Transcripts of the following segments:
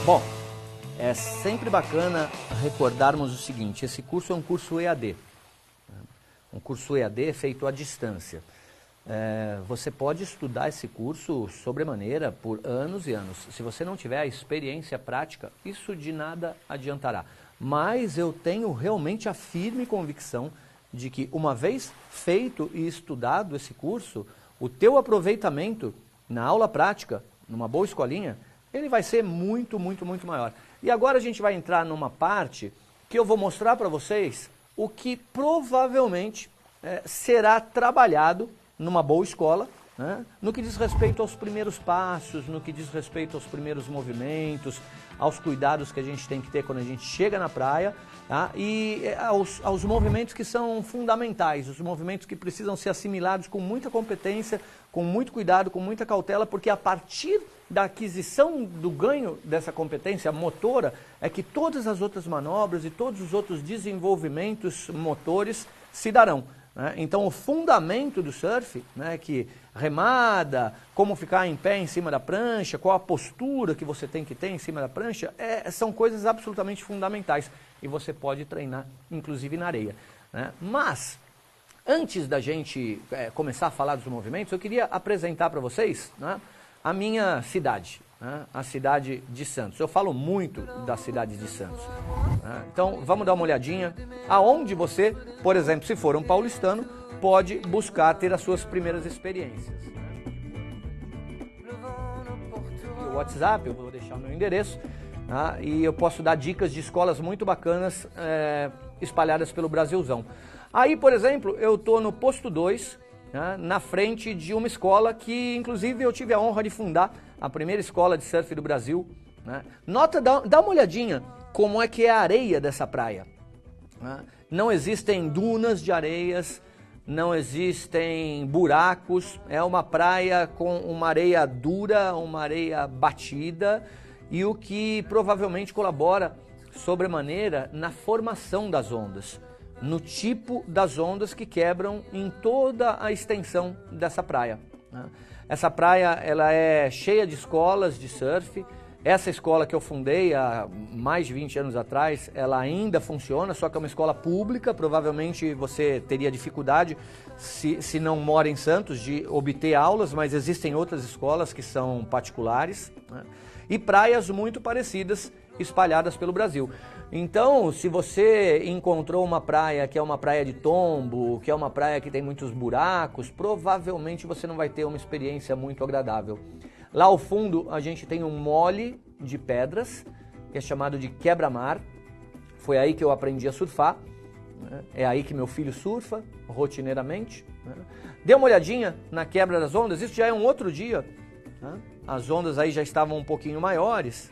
Bom, é sempre bacana recordarmos o seguinte, esse curso é um curso EAD. Um curso EAD feito à distância. Você pode estudar esse curso sobremaneira por anos e anos. Se você não tiver a experiência prática, isso de nada adiantará. Mas eu tenho realmente a firme convicção de que uma vez feito e estudado esse curso, o teu aproveitamento na aula prática, numa boa escolinha, ele vai ser muito, muito, muito maior. E agora a gente vai entrar numa parte que eu vou mostrar para vocês o que provavelmente será trabalhado numa boa escola, né? No que diz respeito aos primeiros passos, no que diz respeito aos primeiros movimentos, aos cuidados que a gente tem que ter quando a gente chega na praia, tá? E aos movimentos que são fundamentais, os movimentos que precisam ser assimilados com muita competência, com muito cuidado, com muita cautela, porque a partir da aquisição do ganho dessa competência motora é que todas as outras manobras e todos os outros desenvolvimentos motores se darão. Então o fundamento do surf, né, que remada, como ficar em pé em cima da prancha, qual a postura que você tem que ter em cima da prancha, são coisas absolutamente fundamentais e você pode treinar inclusive na areia, né? Mas antes da gente começar a falar dos movimentos, eu queria apresentar para vocês, né, a minha cidade, né, a cidade de Santos. Eu falo muito da cidade de Santos. Né? Então, vamos dar uma olhadinha aonde você, por exemplo, se for um paulistano, pode buscar ter as suas primeiras experiências. O WhatsApp, eu vou deixar o meu endereço, tá? E eu posso dar dicas de escolas muito bacanas espalhadas pelo Brasilzão. Aí, por exemplo, eu estou no posto 2, na frente de uma escola que, inclusive, eu tive a honra de fundar, a primeira escola de surf do Brasil. Né? Dá uma olhadinha como é que é a areia dessa praia. Né? Não existem dunas de areias, não existem buracos, é uma praia com uma areia dura, uma areia batida, e o que provavelmente colabora sobremaneira na formação das ondas, no tipo das ondas que quebram em toda a extensão dessa praia. Essa praia ela é cheia de escolas de surf. Essa escola que eu fundei há mais de 20 anos atrás, ela ainda funciona, só que é uma escola pública. Provavelmente você teria dificuldade, se não mora em Santos, de obter aulas, mas existem outras escolas que são particulares, né? E praias muito parecidas espalhadas pelo Brasil. Então, se você encontrou uma praia que é uma praia de tombo, que é uma praia que tem muitos buracos, provavelmente você não vai ter uma experiência muito agradável. Lá ao fundo a gente tem um mole de pedras, que é chamado de quebra-mar. Foi aí que eu aprendi a surfar, né? É aí que meu filho surfa rotineiramente, né? Dê uma olhadinha na quebra das ondas, isso já é um outro dia, né? As ondas aí já estavam um pouquinho maiores,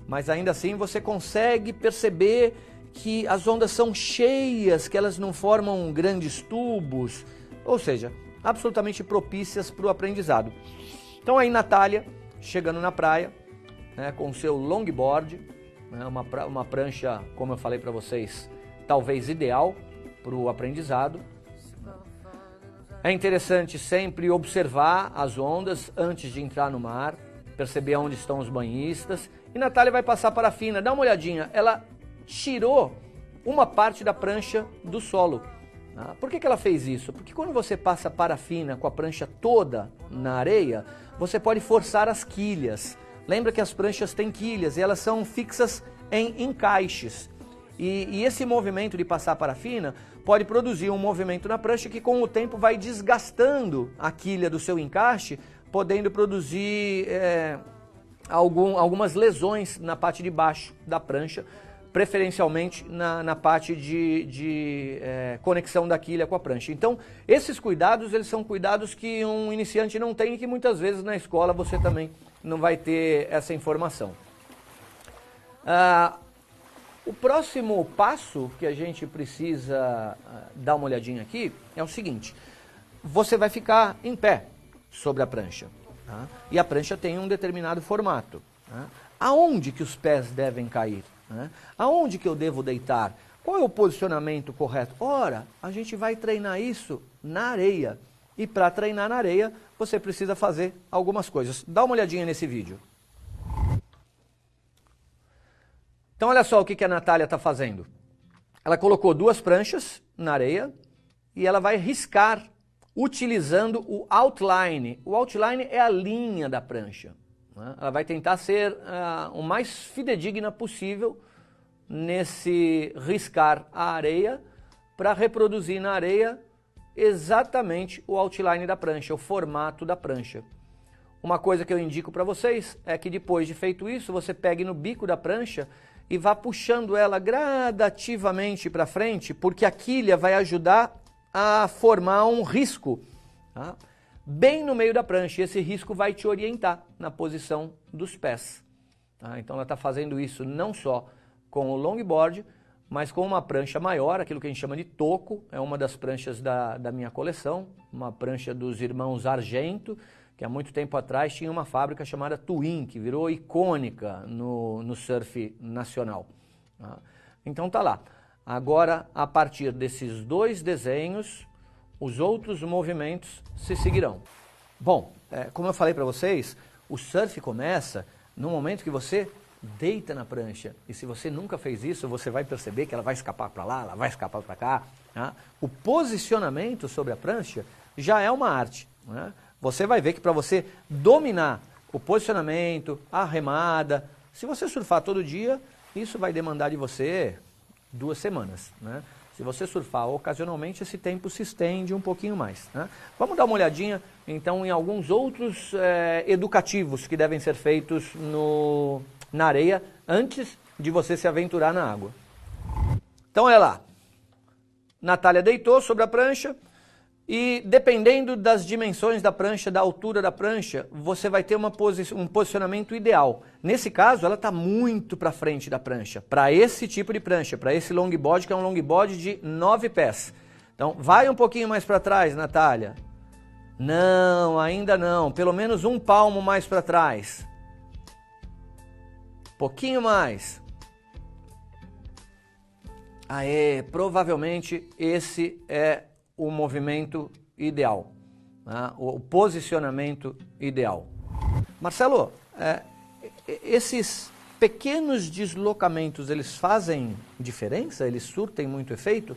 mas ainda assim você consegue perceber que as ondas são cheias, que elas não formam grandes tubos, ou seja, absolutamente propícias para o aprendizado. Então aí Natália, chegando na praia, né, com o seu longboard, né, uma prancha, como eu falei para vocês, talvez ideal para o aprendizado. É interessante sempre observar as ondas antes de entrar no mar, perceber onde estão os banhistas. E Natália vai passar parafina, dá uma olhadinha, ela tirou uma parte da prancha do solo. Por que ela fez isso? Porque quando você passa parafina com a prancha toda na areia, você pode forçar as quilhas. Lembra que as pranchas têm quilhas e elas são fixas em encaixes. E esse movimento de passar parafina pode produzir um movimento na prancha que com o tempo vai desgastando a quilha do seu encaixe, podendo produzir algumas lesões na parte de baixo da prancha, preferencialmente na parte de conexão da quilha com a prancha. Então, esses cuidados, eles são cuidados que um iniciante não tem e que muitas vezes na escola você também não vai ter essa informação. O próximo passo que a gente precisa dar uma olhadinha aqui é o seguinte: você vai ficar em pé sobre a prancha, tá? E a prancha tem um determinado formato, tá? Aonde que os pés devem cair? Né? Aonde que eu devo deitar? Qual é o posicionamento correto? Ora, a gente vai treinar isso na areia. E para treinar na areia, você precisa fazer algumas coisas. Dá uma olhadinha nesse vídeo. Então olha só o que a Natália está fazendo. Ela colocou 2 pranchas na areia e ela vai riscar utilizando o outline. O outline é a linha da prancha. Né? Ela vai tentar ser o mais fidedigna possível nesse riscar a areia para reproduzir na areia exatamente o outline da prancha, o formato da prancha. Uma coisa que eu indico para vocês é que depois de feito isso, você pegue no bico da prancha e vá puxando ela gradativamente para frente, porque a quilha vai ajudar a formar um risco, tá? Bem no meio da prancha. E esse risco vai te orientar na posição dos pés. Tá? Então ela está fazendo isso não só com o longboard, mas com uma prancha maior, aquilo que a gente chama de toco, é uma das pranchas da minha coleção, uma prancha dos irmãos Argento, que há muito tempo atrás tinha uma fábrica chamada Twin, que virou icônica no surf nacional. Tá? Então tá lá. Agora, a partir desses 2 desenhos, os outros movimentos se seguirão. Bom, como eu falei para vocês, o surf começa no momento que você deita na prancha. E se você nunca fez isso, você vai perceber que ela vai escapar para lá, ela vai escapar para cá. Tá? O posicionamento sobre a prancha já é uma arte. Né? Você vai ver que para você dominar o posicionamento, a remada, se você surfar todo dia, isso vai demandar de você 2 semanas. Né? Se você surfar ocasionalmente, esse tempo se estende um pouquinho mais. Né? Vamos dar uma olhadinha, então, em alguns outros educativos que devem ser feitos na areia antes de você se aventurar na água. Então, olha lá. Natália deitou sobre a prancha e, dependendo das dimensões da prancha, da altura da prancha, você vai ter um posicionamento ideal. Nesse caso, ela está muito para frente da prancha, para esse tipo de prancha, para esse longboard, que é um longboard de 9 pés. Então, vai um pouquinho mais para trás, Natália. Não, ainda não. Pelo menos 1 palmo mais para trás. Pouquinho mais. Aê, provavelmente esse é o movimento ideal, né? O posicionamento ideal. Marcelo, esses pequenos deslocamentos, eles fazem diferença? Eles surtem muito efeito?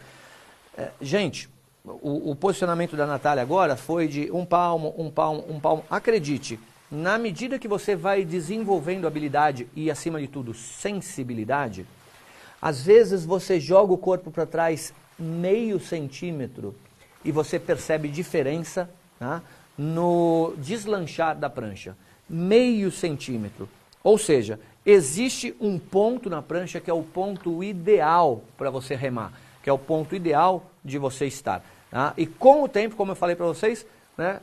Gente, o posicionamento da Natália agora foi de 1 palmo, 1 palmo, 1 palmo. Acredite, na medida que você vai desenvolvendo habilidade e, acima de tudo, sensibilidade, às vezes você joga o corpo para trás meio centímetro e você percebe diferença, tá, no deslanchar da prancha. Meio centímetro. Ou seja, existe um ponto na prancha que é o ponto ideal para você remar, que é o ponto ideal de você estar. Tá? E com o tempo, como eu falei para vocês, né,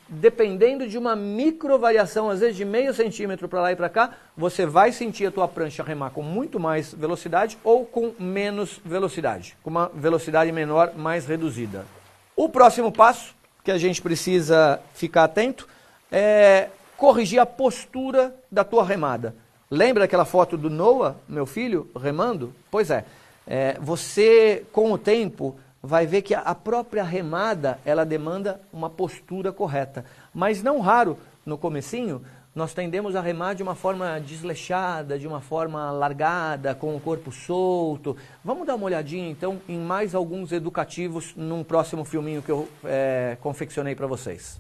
dependendo de uma micro variação, às vezes de meio centímetro para lá e para cá, você vai sentir a tua prancha remar com muito mais velocidade ou com menos velocidade, com uma velocidade menor, mais reduzida. O próximo passo que a gente precisa ficar atento é corrigir a postura da tua remada. Lembra aquela foto do Noah, meu filho, remando? Pois é, você com o tempo vai ver que a própria remada, ela demanda uma postura correta. Mas não raro, no comecinho, nós tendemos a remar de uma forma desleixada, de uma forma largada, com o corpo solto. Vamos dar uma olhadinha, então, em mais alguns educativos num próximo filminho que eu confeccionei para vocês.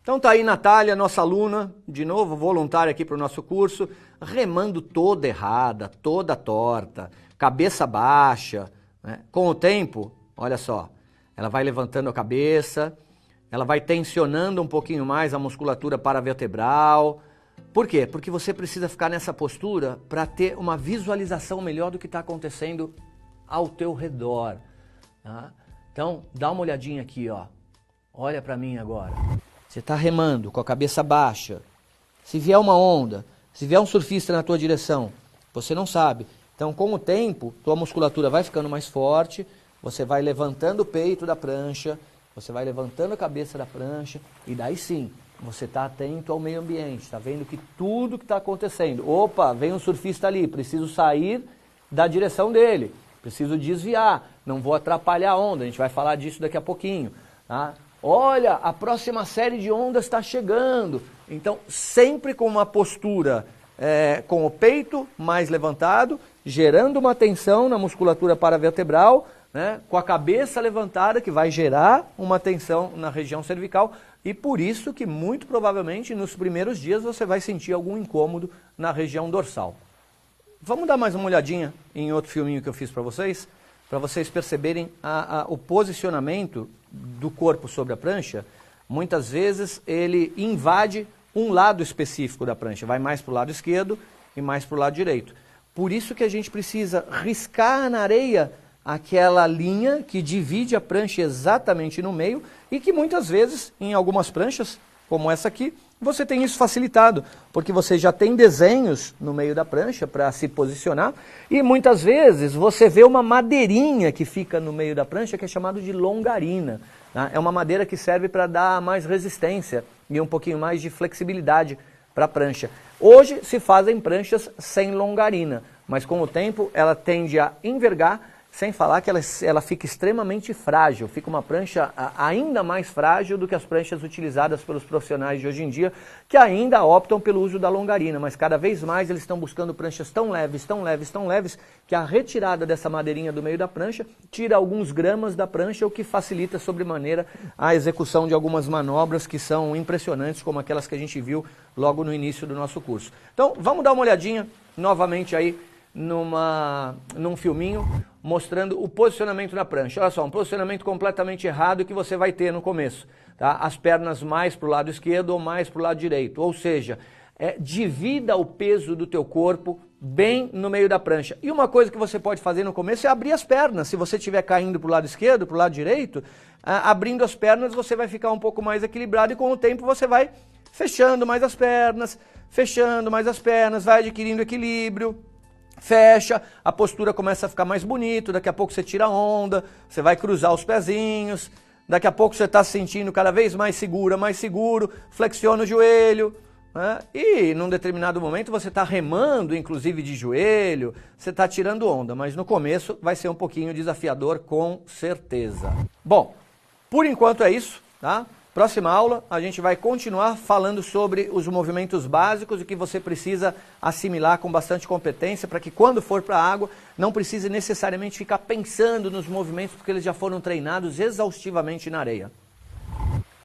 Então tá aí Natália, nossa aluna, de novo, voluntária aqui para o nosso curso, remando toda errada, toda torta, cabeça baixa, né? Com o tempo, olha só, ela vai levantando a cabeça, ela vai tensionando um pouquinho mais a musculatura paravertebral. Por quê? Porque você precisa ficar nessa postura para ter uma visualização melhor do que está acontecendo ao teu redor. Tá? Então, dá uma olhadinha aqui, ó. Olha para mim agora. Você está remando com a cabeça baixa. Se vier uma onda, se vier um surfista na tua direção, você não sabe. Então, com o tempo, tua musculatura vai ficando mais forte, você vai levantando o peito da prancha, você vai levantando a cabeça da prancha, e daí sim, você está atento ao meio ambiente, está vendo que tudo que está acontecendo. Opa, vem um surfista ali, preciso sair da direção dele, preciso desviar, não vou atrapalhar a onda, a gente vai falar disso daqui a pouquinho. Tá? Olha, a próxima série de ondas está chegando. Então, sempre com uma postura com o peito mais levantado, gerando uma tensão na musculatura paravertebral, né, com a cabeça levantada, que vai gerar uma tensão na região cervical, e por isso que muito provavelmente nos primeiros dias você vai sentir algum incômodo na região dorsal. Vamos dar mais uma olhadinha em outro filminho que eu fiz para vocês perceberem o posicionamento do corpo sobre a prancha. Muitas vezes ele invade um lado específico da prancha, vai mais para o lado esquerdo e mais para o lado direito. Por isso que a gente precisa riscar na areia aquela linha que divide a prancha exatamente no meio e que muitas vezes, em algumas pranchas, como essa aqui, você tem isso facilitado, porque você já tem desenhos no meio da prancha para se posicionar e muitas vezes você vê uma madeirinha que fica no meio da prancha que é chamado de longarina. Tá? É uma madeira que serve para dar mais resistência e um pouquinho mais de flexibilidade para a prancha. Hoje se fazem pranchas sem longarina, mas com o tempo ela tende a envergar, sem falar que ela fica extremamente frágil, fica uma prancha ainda mais frágil do que as pranchas utilizadas pelos profissionais de hoje em dia, que ainda optam pelo uso da longarina, mas cada vez mais eles estão buscando pranchas tão leves, tão leves, tão leves, que a retirada dessa madeirinha do meio da prancha tira alguns gramas da prancha, o que facilita sobremaneira a execução de algumas manobras que são impressionantes, como aquelas que a gente viu logo no início do nosso curso. Então, vamos dar uma olhadinha novamente aí num filminho mostrando o posicionamento na prancha. Olha só, um posicionamento completamente errado que você vai ter no começo. Tá? As pernas mais para o lado esquerdo ou mais para o lado direito. Ou seja, divida o peso do teu corpo bem no meio da prancha. E uma coisa que você pode fazer no começo é abrir as pernas. Se você estiver caindo para o lado esquerdo, para o lado direito, abrindo as pernas você vai ficar um pouco mais equilibrado e com o tempo você vai fechando mais as pernas, vai adquirindo equilíbrio. Fecha, a postura começa a ficar mais bonito, daqui a pouco você tira a onda, você vai cruzar os pezinhos, daqui a pouco você está se sentindo cada vez mais seguro, flexiona o joelho, né? E num determinado momento você está remando, inclusive de joelho, você está tirando onda, mas no começo vai ser um pouquinho desafiador, com certeza. Bom, por enquanto é isso, tá? Próxima aula a gente vai continuar falando sobre os movimentos básicos e que você precisa assimilar com bastante competência para que quando for para a água não precise necessariamente ficar pensando nos movimentos porque eles já foram treinados exaustivamente na areia.